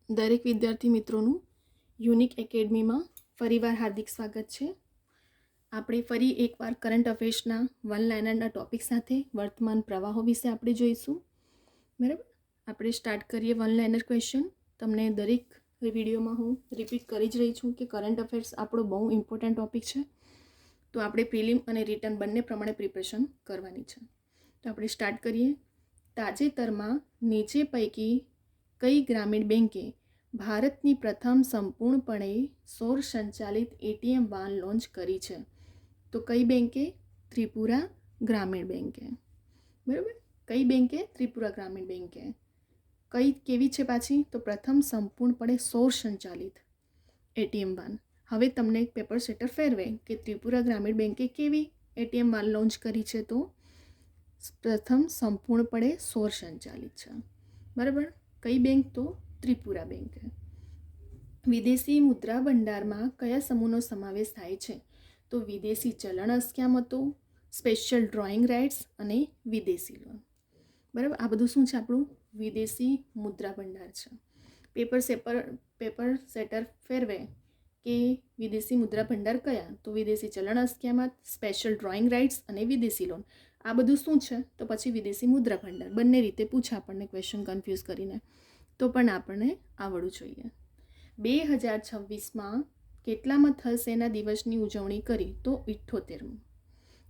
દરેક વિદ્યાર્થી મિત્રોનું યુનિક એકેડમીમાં ફરીવાર હાર્દિક સ્વાગત છે. આપણે ફરી એકવાર કરંટ અફેર્સના વન લાઇનરના ટોપિક સાથે વર્તમાન પ્રવાહો વિશે આપણે જોઈશું. બરાબર, આપણે સ્ટાર્ટ કરીએ વન લાઇનર ક્વેશ્ચન. તમને દરેક વિડીયોમાં હું રિપીટ કરી જ રહી છું કે કરંટ અફેર્સ આપણો બહુ ઇમ્પોર્ટન્ટ ટોપિક છે. તો આપણે પ્રિલિમ અને રિટર્ન બંને પ્રમાણે પ્રિપરેશન કરવાની છે. તો આપણે સ્ટાર્ટ કરીએ. તાજેતરમાં નીચે પૈકી કઈ ગ્રામીણ બેંકે ભારતની પ્રથમ સંપૂર્ણપણે સૌર સંચાલિત એટીએમ વાન લોન્ચ કરી છે? તો કઈ બેંકે? ત્રિપુરા ગ્રામીણ બેંકે. બરાબર, કઈ બેંકે? ત્રિપુરા ગ્રામીણ બેંકે. કઈ કેવી છે પાછી? તો પ્રથમ સંપૂર્ણપણે સૌર સંચાલિત એટીએમ વાન. હવે તમને એક પેપર સેટર ફેરવે કે ત્રિપુરા ગ્રામીણ બેંકે કેવી એટીએમ વાન લોન્ચ કરી છે? તો પ્રથમ સંપૂર્ણપણે સૌર સંચાલિત છે. બરાબર, કઈ બેંક? તો ત્રિપુરા બેંકે. વિદેશી મુદ્રા ભંડારમાં કયા સમૂહનો સમાવેશ થાય છે? તો વિદેશી ચલણ અસ્કયામતો, સ્પેશિયલ ડ્રોઈંગ રાઇટ્સ અને વિદેશી લોન. બરાબર, આ બધું શું છે? આપણું વિદેશી મુદ્રા ભંડાર છે. પેપર સેટર ફેરવે કે વિદેશી મુદ્રા ભંડાર કયા? તો વિદેશી ચલણ અસ્કયામત, સ્પેશિયલ ડ્રોઈંગ રાઇટ્સ અને વિદેશી લોન. આ બધું શું છે? તો પછી વિદેશી મુદ્રા ભંડાર. બંને રીતે પૂછે આપણને ક્વેશ્ચન કન્ફ્યુઝ કરીને, તો પણ આપણને આવડવું જોઈએ. 2026માં કેટલામાં થલ સેના દિવસની ઉજવણી કરી? તો 78માં.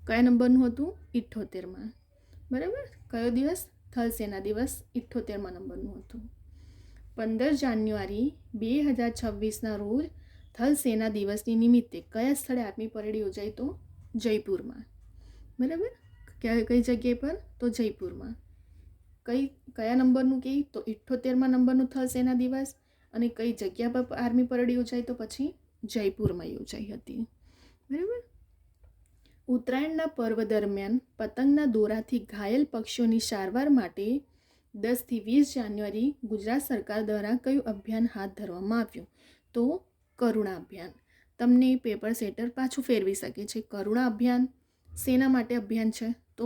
કયા નંબરનું હતું? 78માં. બરાબર, કયો દિવસ? થલ સેના દિવસ 78મા નંબરનું હતું. 15 જાન્યુઆરી 2026ના રોજ થલ સેના દિવસની નિમિત્તે કયા સ્થળે આર્મી પરેડ યોજાઈ? તો જયપુરમાં. બરાબર, કઈ જગ્યાએ પર? તો જયપુરમાં. કયા નંબરનું કહે? તો 78મા નંબરનું થલ સેના દિવસ. અને કઈ જગ્યા પર આર્મી પરેડ યોજાઈ? તો પછી જયપુરમાં યોજાઈ હતી. બરાબર. ઉત્તરાયણના પર્વ દરમિયાન પતંગના દોરાથી ઘાયલ પક્ષીઓની સારવાર માટે 10થી 20 જાન્યુઆરી ગુજરાત સરકાર દ્વારા કયું અભિયાન હાથ ધરવામાં આવ્યું? તો કરુણા અભિયાન. તમને પેપર સેટર પાછું ફેરવી શકે છે. કરુણા અભિયાન શેના માટે અભિયાન છે? તો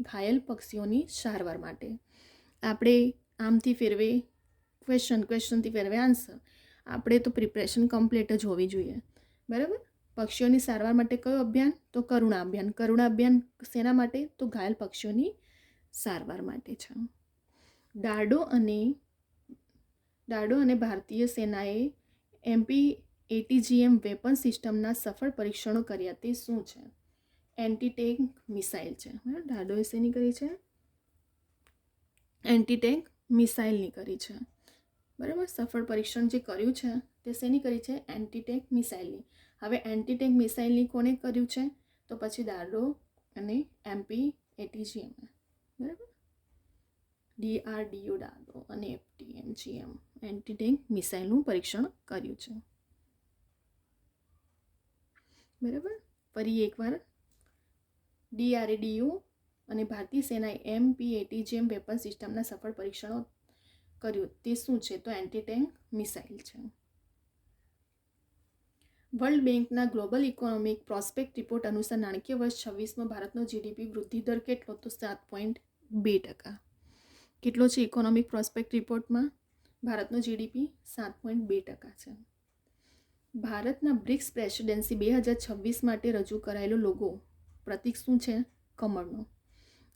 ઘાયલ પક્ષીઓની સારવાર માટે. આપણે આમથી ફેરવે ક્વેશ્ચનથી ફેરવે આન્સર. આપણે તો પ્રિપરેશન કમ્પ્લીટ જ હોવી જોઈએ. બરાબર, પક્ષીઓની સારવાર માટે કયું અભિયાન? તો કરુણા અભિયાન. કરુણા અભિયાન શેના માટે? તો ઘાયલ પક્ષીઓની સારવાર માટે છે. ડાર્ડો અને ભારતીય સેનાએ MPATGM વેપન સિસ્ટમના સફળ પરીક્ષણો કર્યા. તે શું છે? એન્ટી ટેન્ક મિસાઇલ છે. ડાર્ડો શેની કરી છે? એન્ટી ટેન્ક મિસાઇલની કરી છે. બરાબર, સફળ પરીક્ષણ જે કર્યું છે તે શેની કરી છે? એન્ટી ટેન્ક મિસાઇલની. હવે એન્ટી ટેન્ક મિસાઇલની કોને કર્યું છે? તો પછી ડાર્ડો અને MPATGM. બરાબર, DRDO ડાર્ડો અને FTMGM એન્ટી ટેન્ક મિસાઇલનું પરીક્ષણ કર્યું છે. બરાબર, ફરી એકવાર DRDO અને ભારતીય સેનાએ MPATGM વેપન સિસ્ટમના સફળ પરીક્ષણો કર્યું. તે શું છે? તો એન્ટી ટેન્ક મિસાઇલ છે. વર્લ્ડ બેંકના ગ્લોબલ ઇકોનોમિક પ્રોસ્પેક્ટ રિપોર્ટ અનુસાર નાણાકીય વર્ષ 26માં ભારતનો જીડીપી વૃદ્ધિ દર કેટલો? તો 7.2%. કેટલો છે ઇકોનોમિક પ્રોસ્પેક્ટ રિપોર્ટમાં? ભારતનો જીડીપી 7.2% છે. ભારતના બ્રિક્સ પ્રેસિડેન્સી 2026 માટે રજૂ કરાયેલો લોગો પ્રતીક શું છે? કમળનો.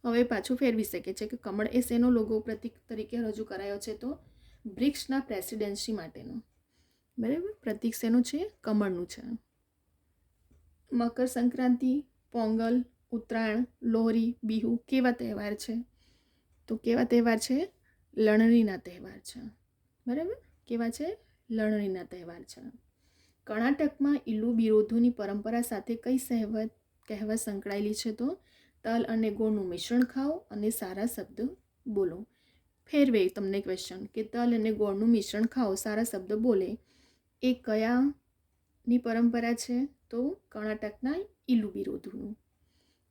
હવે પાછું ફેરવી શકે છે કે કમળ એ શેનો લોગો પ્રતીક તરીકે રજૂ કરાયો છે? તો બ્રિક્સના પ્રેસિડેન્સી માટેનો. બરાબર, પ્રતીક શેનું છે? કમળનું છે. મકર સંક્રાંતિ, પોંગલ, ઉત્તરાયણ, લોહરી, બિહુ કેવા તહેવાર છે? તો કેવા તહેવાર છે? લણણીના તહેવાર છે. બરાબર, કેવા છે? લણણીના તહેવાર છે. કર્ણાટકમાં ઇલ્લુ બિરોધુની પરંપરા સાથે કઈ કહેવત સંકળાયેલી છે? તો તલ અને ગોળનું મિશ્રણ ખાઓ અને સારા શબ્દ બોલો. ફેરવે તમને ક્વેશ્ચન કે તલ અને ગોળનું મિશ્રણ ખાઓ, સારા શબ્દ બોલે. એ કયાની પરંપરા છે? તો કર્ણાટકના ઇલ્લુ બિરોધુનું.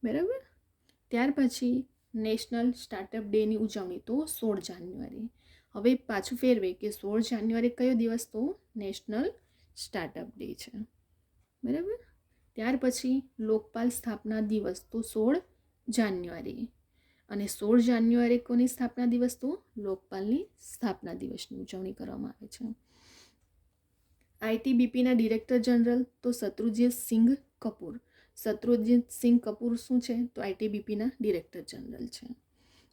બરાબર, ત્યાર પછી નેશનલ સ્ટાર્ટઅપ ડેની ઉજવણી તો 16 જાન્યુઆરી. હવે પાછું ફેરવે કે 16 જાન્યુઆરી કયો દિવસ? તો નેશનલ સ્ટાર્ટઅપ ડે છે. બરાબર, ત્યાર પછી લોકપાલ સ્થાપના દિવસ તો 16 જાન્યુઆરી. અને 16 જાન્યુઆરી કોની સ્થાપના દિવસ? તો લોકપાલની સ્થાપના દિવસની ઉજવણી કરવામાં આવે છે. આઈટીબીપીના ડિરેક્ટર જનરલ તો શત્રુજીત સિંઘ કપૂર. શત્રુજીત સિંઘ કપૂર શું છે? તો આઈટીબીપીના ડિરેક્ટર જનરલ છે.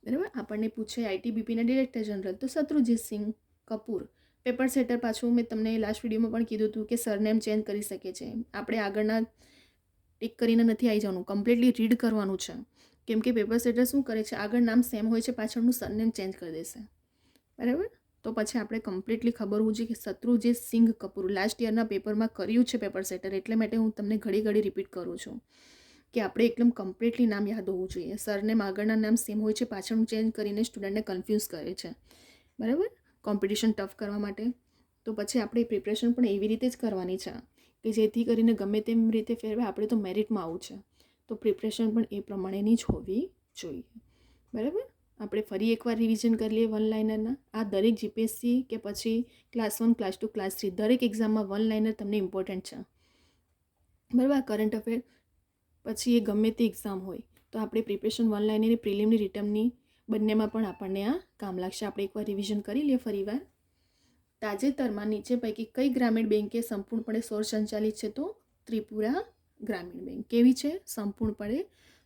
બરાબર, આપણને પૂછે આઈટીબીપીના ડિરેક્ટર જનરલ તો શત્રુજીત સિંઘ કપૂર. પેપર સેટર પાછું મેં તમને લાસ્ટ વિડીયોમાં પણ કીધું હતું કે સરનેમ ચેન્જ કરી શકે છે. આપણે આગળના ટિક કરીને નથી આવી જવાનું, કમ્પ્લીટલી રીડ કરવાનું છે. કેમ કે પેપર સેટર શું કરે છે, આગળ નામ સેમ હોય છે, પાછળનું સરનેમ ચેન્જ કરી દેશે. બરાબર, તો પછી આપણે કમ્પ્લીટલી ખબર હોવું જોઈએ કે શત્રુજીત સિંઘ કપૂર લાસ્ટ યરના પેપરમાં કર્યું છે પેપર સેટર, એટલે માટે હું તમને ઘડી રિપીટ કરું છું કે આપણે એકદમ કમ્પ્લીટલી નામ યાદ હોવું જોઈએ. સરનેમ આગળના નામ સેમ હોય છે, પાછળનું ચેન્જ કરીને સ્ટુડન્ટને કન્ફ્યુઝ કરે છે. બરાબર, કોમ્પિટિશન ટફ કરવા માટે. તો પછી આપણે પ્રિપરેશન પણ એવી રીતે જ કરવાની છે કે જેથી કરીને ગમે તેમ રીતે ફેરવે આપણે તો મેરિટમાં આવવું છે, તો પ્રિપરેશન પણ એ પ્રમાણેની જ હોવી જોઈએ. બરાબર, આપણે ફરી એકવાર રિવિઝન કરી લઈએ વન લાઇનરના. આ દરેક જીપીએસસી કે પછી ક્લાસ 1, ક્લાસ 2, ક્લાસ 3 દરેક એક્ઝામમાં વન લાઇનર તમને ઇમ્પોર્ટન્ટ છે. બરાબર, કરંટ અફેર પછી એ ગમે તે એક્ઝામ હોય તો આપણે પ્રિપરેશન વન લાઇનરની, પ્રિલિમની, રિટર્નની બંનેમાં પણ આપણને આ કામ લાગશે. આપણે એકવાર રિવિઝન કરી લઈએ ફરીવાર. તાજેતરમાં નીચે પૈકી કઈ ગ્રામીણ બેંકે સંપૂર્ણપણે સૌર સંચાલિત છે? તો ત્રિપુરા ગ્રામીણ બેંક. કેવી છે? સંપૂર્ણપણે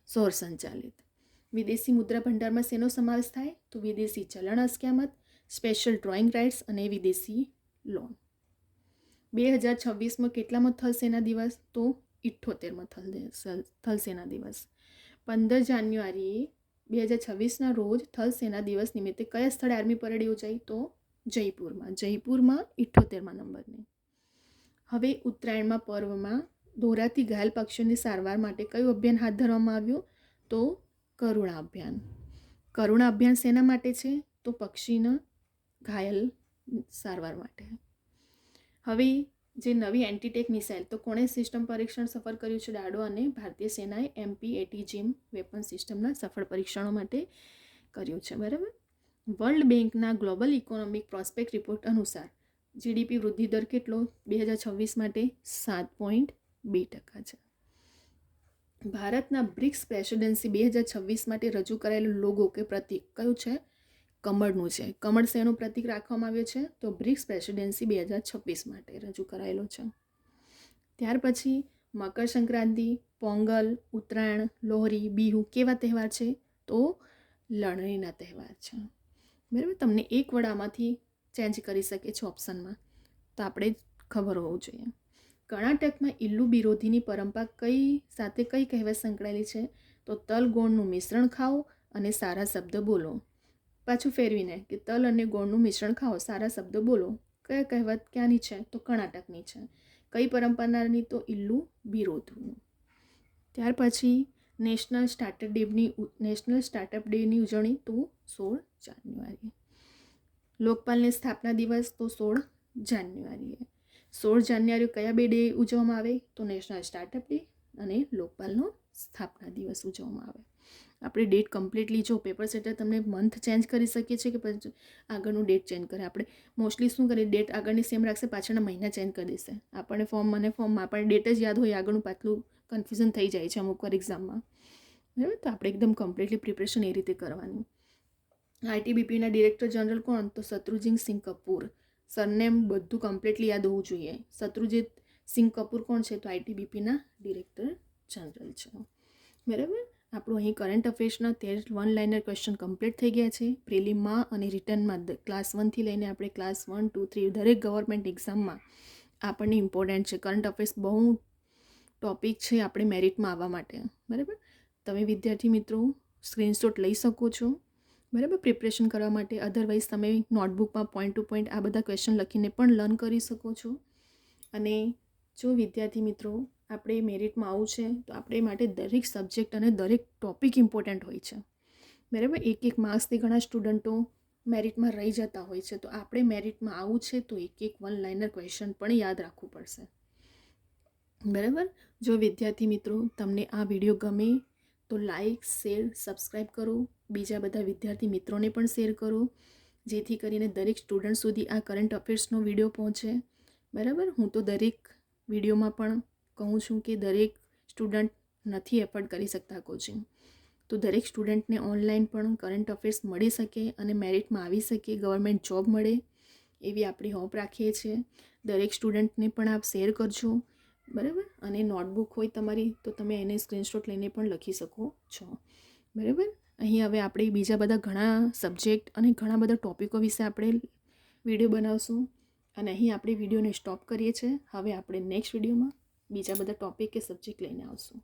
સૌર સંચાલિત. વિદેશી મુદ્રા ભંડારમાં શેનો સમાવેશ થાય? તો વિદેશી ચલણ અસ્કયામત, સ્પેશિયલ ડ્રોઈંગ રાઇટ્સ અને વિદેશી લોન. 2026માં કેટલામાં થલ સેના દિવસ? તો 78માં થલ સેના દિવસ. 15 જાન્યુઆરી 2026ના રોજ થલ સેના દિવસ નિમિત્તે કયા સ્થળે આર્મી પરેડ યોજાઈ? તો જયપુરમાં. જયપુરમાં 78મા નંબરની. હવે ઉત્તરાયણમાં પર્વમાં દોરાતી ઘાયલ પક્ષીઓની સારવાર માટે કયું અભિયાન હાથ ધરવામાં આવ્યું? તો કરુણા અભિયાન. કરુણા અભિયાન શેના માટે છે? તો પક્ષીના ઘાયલ સારવાર માટે. હવે જે નવી એન્ટીટેક મિસાઇલ તો કોણે સિસ્ટમ પરીક્ષણ સફળ કર્યું છે? ડાડો અને ભારતીય સેનાએ MP-ATGM વેપન સિસ્ટમના સફળ પરીક્ષણો માટે કર્યું છે. બરાબર. વર્લ્ડ બેંકના ગ્લોબલ ઇકોનોમિક પ્રોસ્પેક્ટ રિપોર્ટ અનુસાર જીડીપી વૃદ્ધિ દર કેટલો 2026 માટે? 7.2% છે. ભારતના બ્રિક્સ પ્રેસિડેન્સી 2026 માટે રજૂ કરાયેલું લોગો કે પ્રતીક કયું છે? કમળનું છે. કમળ શેનું પ્રતીક રાખવામાં આવ્યું છે? તો બ્રિક્સ પ્રેસિડેન્સી 2026 માટે રજૂ કરાયેલો છે. ત્યાર પછી મકર સંક્રાંતિ, પોંગલ, ઉત્તરાયણ, લોહરી, બિહુ કેવા તહેવાર છે? તો લણણીના તહેવાર છે. બરાબર, તમને એક વર્ડ આમાંથી ચેન્જ કરી શકે છે ઓપ્શનમાં, તો આપણે ખબર હોવું જોઈએ. કર્ણાટકમાં ઇલ્લુ બિરોધીની પરંપરા કઈ સાથે કઈ કહેવત સંકળાયેલી છે? તો તલ ગોળનું મિશ્રણ ખાઓ અને સારા શબ્દ બોલો. પાછું ફેરવીને કે તલ અને ગોળનું મિશ્રણ ખાઓ, સારા શબ્દ બોલો. કયા કહેવત ક્યાંની છે? તો કર્ણાટકની છે. કઈ પરંપરાની? તો ઇલ્લુ બિરોધનું. ત્યાર પછી નેશનલ સ્ટાર્ટઅપ ડેની ઉજવણી તો 16 જાન્યુઆરી. લોકપાલની સ્થાપના દિવસ તો 16 જાન્યુઆરીએ. 16 જાન્યુઆરી કયા બે ડે ઉજવવામાં આવે? તો નેશનલ સ્ટાર્ટઅપ ડે અને લોકપાલનો સ્થાપના દિવસ ઉજવવામાં આવે. આપણે ડેટ કમ્પ્લીટલી જો પેપર સેટર તમને મંથ ચેન્જ કરી શકીએ છીએ કે પછી આગળનું ડેટ ચેન્જ કરે. આપણે મોસ્ટલી શું કરીએ, ડેટ આગળની સેમ રાખશે, પાછળના મહિના ચેન્જ કરી દેશે. આપણને ફોર્મમાં આપણને ડેટ જ યાદ હોય, આગળનું પાછલું કન્ફ્યુઝન થઈ જાય છે અમુક વાર એક્ઝામમાં. બરાબર, તો આપણે એકદમ કમ્પ્લીટલી પ્રિપરેશન એ રીતે કરવાની. આઈટીબીપીના ડિરેક્ટર જનરલ કોણ? તો શત્રુજીત સિંઘ કપૂર. સરનેમ બધું કમ્પ્લીટલી યાદ હોવું જોઈએ. શત્રુજીત સિંઘ કપૂર કોણ છે? તો આઈટીબીપીના ડિરેક્ટર જનરલ છે. બરાબર, આપણું અહીં કરંટ અફેર્સના 13 વન લાઇનર ક્વેશ્ચન કમ્પ્લીટ થઈ ગયા છે. પ્રિલિમમાં અને રિટર્નમાં ક્લાસ 1થી લઈને આપણે ક્લાસ 1, 2, 3 દરેક ગવર્મેન્ટ એક્ઝામમાં આપણને ઇમ્પોર્ટન્ટ છે. કરંટ અફેર્સ બહુ ટોપિક છે આપણે મેરિટમાં આવવા માટે. બરાબર, તમે વિદ્યાર્થી મિત્રો સ્ક્રીનશોટ લઈ શકો છો. બરાબર, પ્રિપરેશન કરવા માટે. અધરવાઇઝ તમે નોટબુકમાં પોઈન્ટ ટુ પોઈન્ટ આ બધા ક્વેશ્ચન લખીને પણ લર્ન કરી શકો છો. અને જો વિદ્યાર્થી મિત્રો આપણે મેરિટમાં આવવું છે તો આપણે માટે દરેક સબ્જેક્ટ અને દરેક ટોપિક ઇમ્પોર્ટન્ટ હોય છે. બરાબર, એક માર્ક્સથી ઘણા સ્ટુડન્ટો મેરિટમાં રહી જતા હોય છે. તો આપણે મેરિટમાં આવવું છે તો એક વન લાઇનર ક્વેશ્ચન પણ યાદ રાખવું પડશે. બરાબર, જો વિદ્યાર્થી મિત્રો તમને આ વિડીયો ગમે તો લાઈક, શેર, સબસ્ક્રાઈબ કરો. બીજા બધા વિદ્યાર્થી મિત્રોને પણ શેર કરો, જેથી કરીને દરેક સ્ટુડન્ટ સુધી આ કરંટ અફેર્સનો વિડીયો પહોંચે. બરાબર, હું તો દરેક વિડીયોમાં પણ કહું છું કે દરેક સ્ટુડન્ટ નથી એફોર્ડ કરી શકતા કોચિંગ, તો દરેક સ્ટુડન્ટને ઓનલાઈન પણ કરંટ અફેર્સ મળી શકે અને મેરિટમાં આવી શકે, ગવર્મેન્ટ જોબ મળે એવી આપણી હોપ રાખીએ છીએ. દરેક સ્ટુડન્ટને પણ આપ શેર કરજો, બરાબર. અને નોટબુક હોય તમારી તો તમે એને સ્ક્રીનશોટ લઈને પણ લખી શકો છો, બરાબર. અહીં હવે આપણે બીજા બધા ઘણા સબ્જેક્ટ અને ઘણા બધા ટોપિકો વિશે આપણે વિડીયો બનાવશું અને અહીં આપણે વિડીયોને સ્ટોપ કરીએ છીએ. હવે આપણે નેક્સ્ટ વિડીયોમાં બીજા બધા ટોપિક કે સબ્જેક્ટ લઈને આવશું.